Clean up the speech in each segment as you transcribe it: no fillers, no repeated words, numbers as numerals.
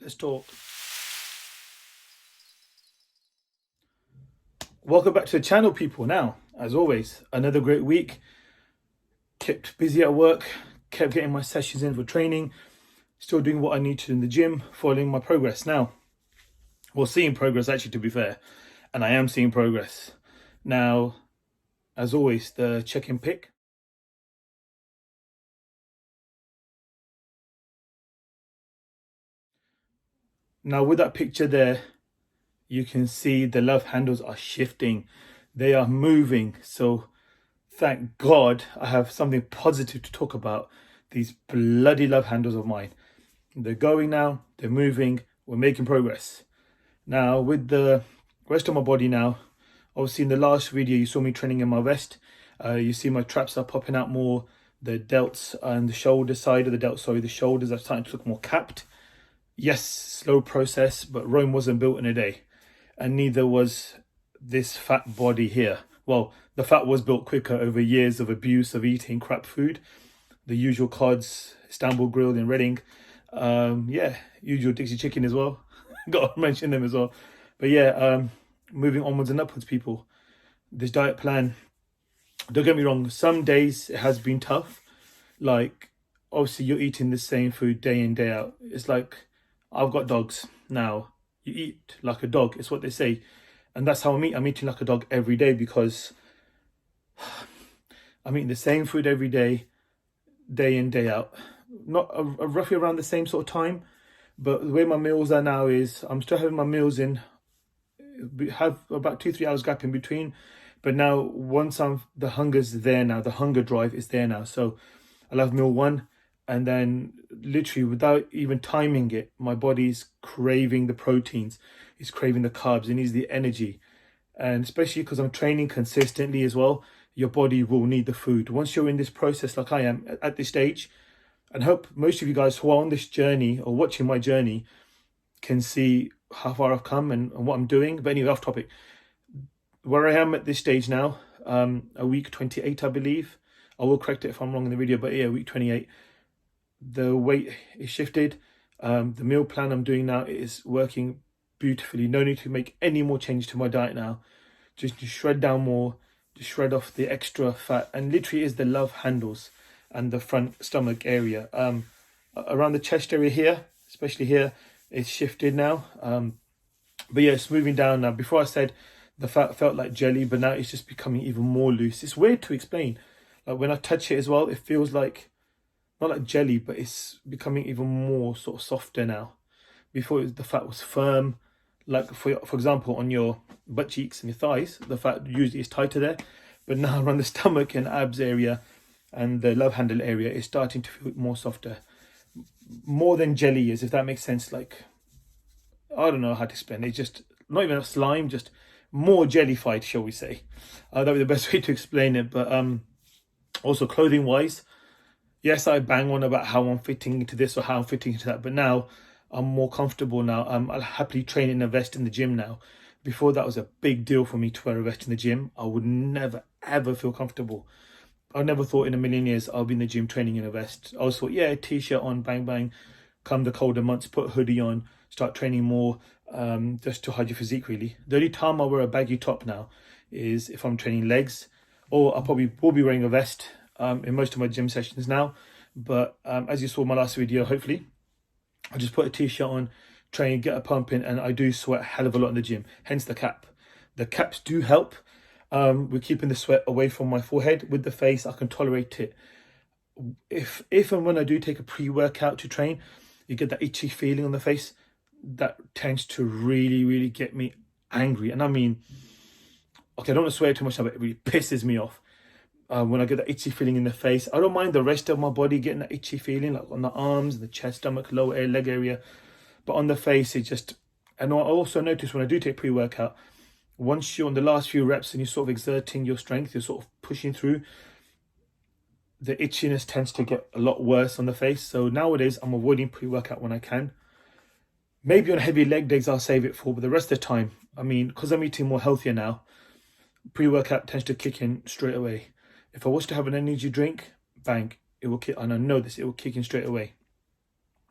Let's talk. Welcome back to the channel, people. Now, as always, another great week. Kept busy at work, kept getting my sessions in for training, still doing what I need to in the gym, following my progress. Now, well, seeing progress actually, to be fair, and I am seeing progress. Now, as always, the check-in pic. Now, with that picture there, you can see the love handles are shifting. They are moving. So thank God I have something positive to talk about. These bloody love handles of mine. They're going now, they're moving, we're making progress. Now with the rest of my body now, obviously in the last video you saw me training in my vest. You see my traps are popping out more, the delts and the shoulder side of the delts, sorry, the shoulders are starting to look more capped. Yes, slow process, but Rome wasn't built in a day. And neither was this fat body here. Well, the fat was built quicker over years of abuse of eating crap food. The usual cods, Istanbul grilled in Reading. Yeah, usual Dixie chicken as well. Got to mention them as well. But yeah, moving onwards and upwards, people. This diet plan, don't get me wrong, some days it has been tough. Like, obviously you're eating the same food day in, day out. It's like, I've got dogs now. You eat like a dog, it's what they say. And that's how I'm eating like a dog every day, because I'm eating the same food every day, day in, day out. Not roughly around the same sort of time, but the way my meals are now is I'm still having my meals in, have about 2-3 hours gap in between. But now once the hunger's there now, the hunger drive is there now. So I'll have meal one, and then literally without even timing it, my body's craving the proteins, it's craving the carbs, it needs the energy. And especially because I'm training consistently as well, your body will need the food. Once you're in this process like I am at this stage, and hope most of you guys who are on this journey or watching my journey can see how far I've come and what I'm doing. But anyway, off topic. Where I am at this stage now, a week 28, I believe. I will correct it if I'm wrong in the video, but yeah, week 28. The weight is shifted. The meal plan I'm doing now is working beautifully. No need to make any more change to my diet now. Just to shred down more, to shred off the extra fat, and literally is the love handles and the front stomach area. Around the chest area here, especially here, it's shifted now. But yeah, it's moving down now. Before I said the fat felt like jelly, but now it's just becoming even more loose. It's weird to explain. Like when I touch it as well, it feels like, not like jelly, but it's becoming even more sort of softer now. Before the fat was firm, like for example on your butt cheeks and your thighs, the fat usually is tighter there. But now around the stomach and abs area and the love handle area is starting to feel more softer. More than jelly is, if that makes sense. Like, I don't know how to explain it. It's just not even a slime, just more jellified, shall we say. That would be the best way to explain it. But also clothing wise, yes, I bang on about how I'm fitting into this or how I'm fitting into that, but now I'm more comfortable now. I'll happily train in a vest in the gym now. Before, that was a big deal for me to wear a vest in the gym. I would never, ever feel comfortable. I never thought in a million years I'll be in the gym training in a vest. I always thought, yeah, t-shirt on, bang, bang. Come the colder months, put a hoodie on, start training more, just to hide your physique, really. The only time I wear a baggy top now is if I'm training legs, or I probably will be wearing a vest in most of my gym sessions now. But as you saw in my last video, hopefully, I just put a t-shirt on, train, get a pump in, and I do sweat a hell of a lot in the gym, hence the cap. The caps do help with keeping the sweat away from my forehead. With the face, I can tolerate it. If and when I do take a pre-workout to train, you get that itchy feeling on the face. That tends to really get me angry. And I mean, okay, I don't want to swear too much now, but it really pisses me off. When I get that itchy feeling in the face. I don't mind the rest of my body getting that itchy feeling, like on the arms, the chest, stomach, lower leg area. But on the face, it just... And I also notice when I do take pre-workout, once you're on the last few reps and you're sort of exerting your strength, you're sort of pushing through, the itchiness tends to get a lot worse on the face. So nowadays, I'm avoiding pre-workout when I can. Maybe on heavy leg days, I'll save it for, but the rest of the time, I mean, because I'm eating more healthier now, pre-workout tends to kick in straight away. If I was to have an energy drink, bang, it will kick, and I know this, it will kick in straight away.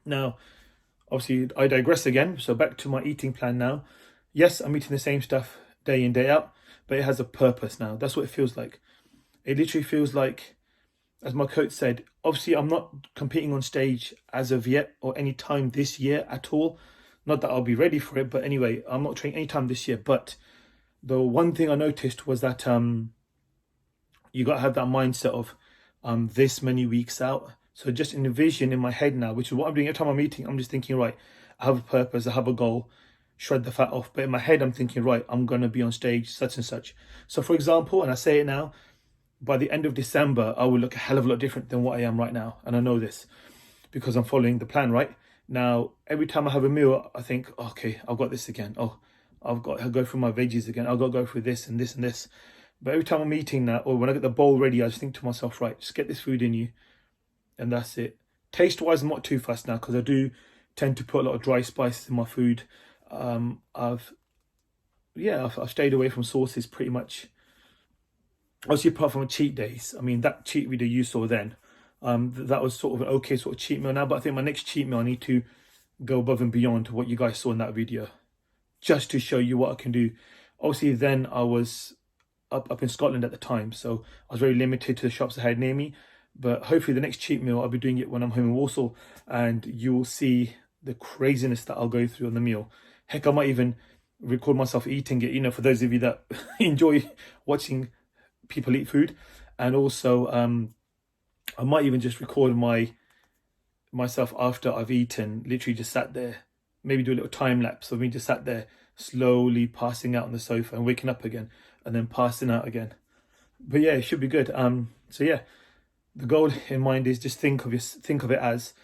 Now, obviously I digress again. So back to my eating plan now. Yes, I'm eating the same stuff day in, day out, but it has a purpose now. That's what it feels like. It literally feels like, as my coach said, obviously I'm not competing on stage as of yet or any time this year at all. Not that I'll be ready for it, but anyway, I'm not training anytime this year. But the one thing I noticed was that you got to have that mindset of this many weeks out. So just envision in my head now, which is what I'm doing every time I'm eating. I'm just thinking, right, I have a purpose, I have a goal, shred the fat off. But in my head, I'm thinking, right, I'm going to be on stage, such and such. So for example, and I say it now, by the end of December, I will look a hell of a lot different than what I am right now. And I know this because I'm following the plan, right? Now, every time I have a meal, I think, okay, I've got this again. Oh, I've got to go through my veggies again. I've got to go through this and this and this. But every time I'm eating that, or when I get the bowl ready, I just think to myself, right, just get this food in you. And that's it. Taste-wise, I'm not too fussed now because I do tend to put a lot of dry spices in my food. I've stayed away from sauces pretty much. Obviously, apart from cheat days. I mean, that cheat video you saw then, that was sort of an okay sort of cheat meal now. But I think my next cheat meal, I need to go above and beyond what you guys saw in that video, just to show you what I can do. Obviously, then I was up in Scotland at the time, so I was very limited to the shops I had near me. But hopefully the next cheat meal, I'll be doing it when I'm home in Warsaw, and you will see the craziness that I'll go through on the meal. Heck, I might even record myself eating it, you know, for those of you that enjoy watching people eat food. And also I might even just record myself after I've eaten, literally just sat there, maybe do a little time lapse of me just sat there slowly passing out on the sofa and waking up again and then passing out again. But yeah, it should be good. So yeah, the goal in mind is just think of it as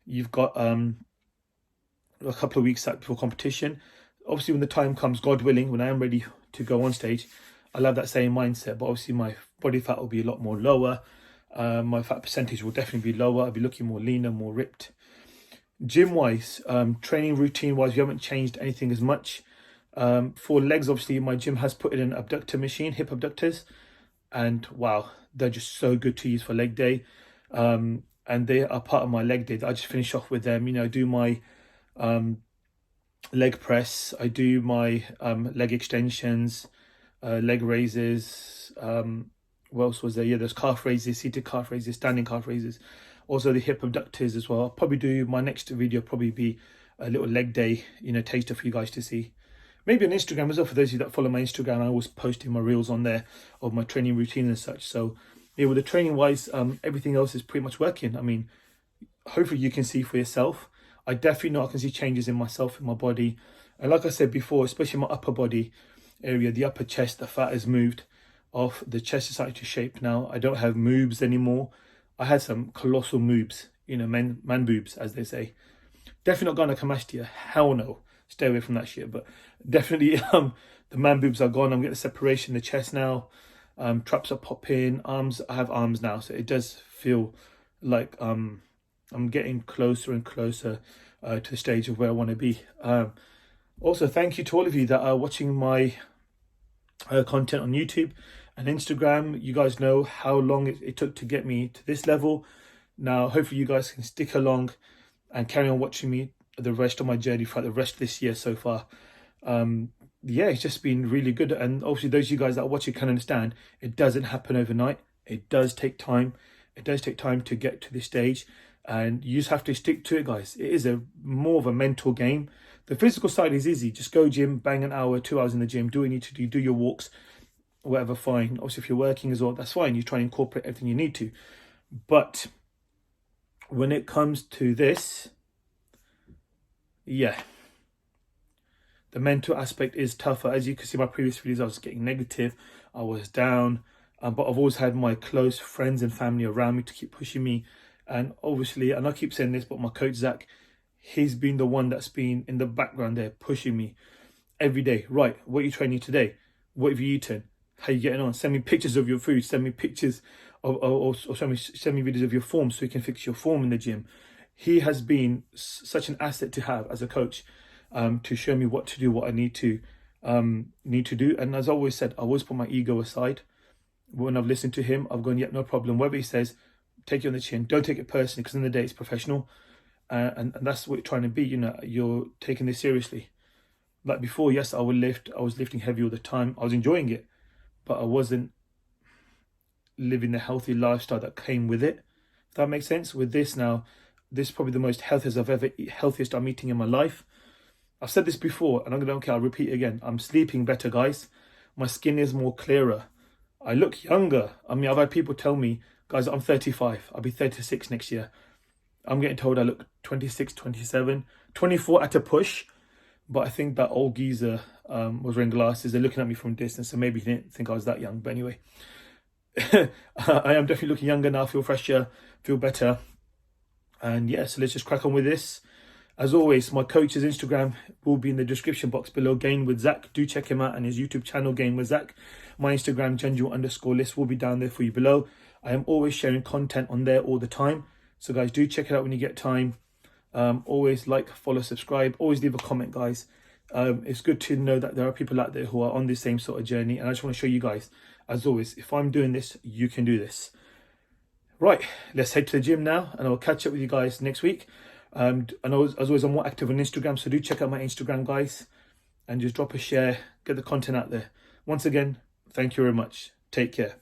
you've got a couple of weeks out before competition. Obviously, when the time comes, God willing, when I am ready to go on stage, I'll have that same mindset. But obviously, my body fat will be a lot more lower. My fat percentage will definitely be lower. I'll be looking more leaner, more ripped. Gym wise, training routine wise, we haven't changed anything as much. For legs, obviously, my gym has put in an abductor machine, hip abductors, and wow, they're just so good to use for leg day. And they are part of my leg day. I just finish off with them. You know, I do my leg press, I do my leg extensions, leg raises. What else was there? Yeah, there's calf raises, seated calf raises, standing calf raises. Also the hip abductors as well. I'll probably do my next video, probably be a little leg day, you know, taster for you guys to see. Maybe on Instagram as well, for those of you that follow my Instagram. I always posting my reels on there of my training routine and such. So yeah, with the training wise, everything else is pretty much working. I mean, hopefully you can see for yourself. I definitely know I can see changes in myself, in my body. And like I said before, especially my upper body area, the upper chest, the fat has moved off. The chest is starting to shape now. I don't have moobs anymore. I had some colossal moobs, you know, man boobs, as they say. Definitely not gynecomastia. Hell no. Stay away from that shit. But definitely the man boobs are gone. I'm getting the separation in the chest now. Traps are popping. Arms, I have arms now. So it does feel like I'm getting closer and closer to the stage of where I want to be. Also, thank you to all of you that are watching my content on YouTube and Instagram. You guys know how long it took to get me to this level. Now, hopefully you guys can stick along and carry on watching me the rest of my journey for the rest of this year so far. Yeah, it's just been really good. And obviously those of you guys that watch it can understand it doesn't happen overnight. It does take time. It does take time to get to this stage, and you just have to stick to it, guys. It is more of a mental game. The physical side is easy. Just go gym, bang an hour, 2 hours in the gym, do what you need to do your walks, whatever, fine. Obviously, if you're working as well, that's fine. You try and incorporate everything you need to. But when it comes to this, yeah, the mental aspect is tougher. As you can see in my previous videos, I was getting negative. I was down. But I've always had my close friends and family around me to keep pushing me. And obviously, and I keep saying this, but my coach, Zach, he's been the one that's been in the background there pushing me every day. Right, what are you training today? What have you eaten? How are you getting on? Send me pictures of your food. Send me pictures or send me videos of your form so you can fix your form in the gym. He has been such an asset to have as a coach, to show me what to do, what I need to do. And as I always said, I always put my ego aside. When I've listened to him, I've gone, yep, no problem. Whatever he says, take it on the chin. Don't take it personally, because in the day it's professional. and that's what you're trying to be. You know, you're taking this seriously. Like before, yes, I would lift. I was lifting heavy all the time. I was enjoying it, but I wasn't living the healthy lifestyle that came with it. If that makes sense. With this now, this is probably the most healthiest I'm eating in my life. I've said this before, and I'll repeat it again. I'm sleeping better, guys. My skin is more clearer. I look younger. I mean, I've had people tell me, guys, I'm 35. I'll be 36 next year. I'm getting told I look 26, 27, 24 at a push. But I think that old geezer was wearing glasses. They're looking at me from a distance, so maybe he didn't think I was that young. But anyway, I am definitely looking younger now. Feel fresher, feel better. And yeah, so let's just crack on with this. As always, my coach's Instagram will be in the description box below. Gain with Zach. Do check him out, and his YouTube channel, Gain with Zach. My Instagram, Janjua_list, will be down there for you below. I am always sharing content on there all the time. So guys, do check it out when you get time. Always like, follow, subscribe. Always leave a comment, guys. It's good to know that there are people out there who are on the same sort of journey. And I just want to show you guys, as always, if I'm doing this, you can do this. Right, let's head to the gym now, and I'll catch up with you guys next week. And as always, I'm more active on Instagram, so do check out my Instagram, guys, and just drop a share, get the content out there. Once again, thank you very much. Take care.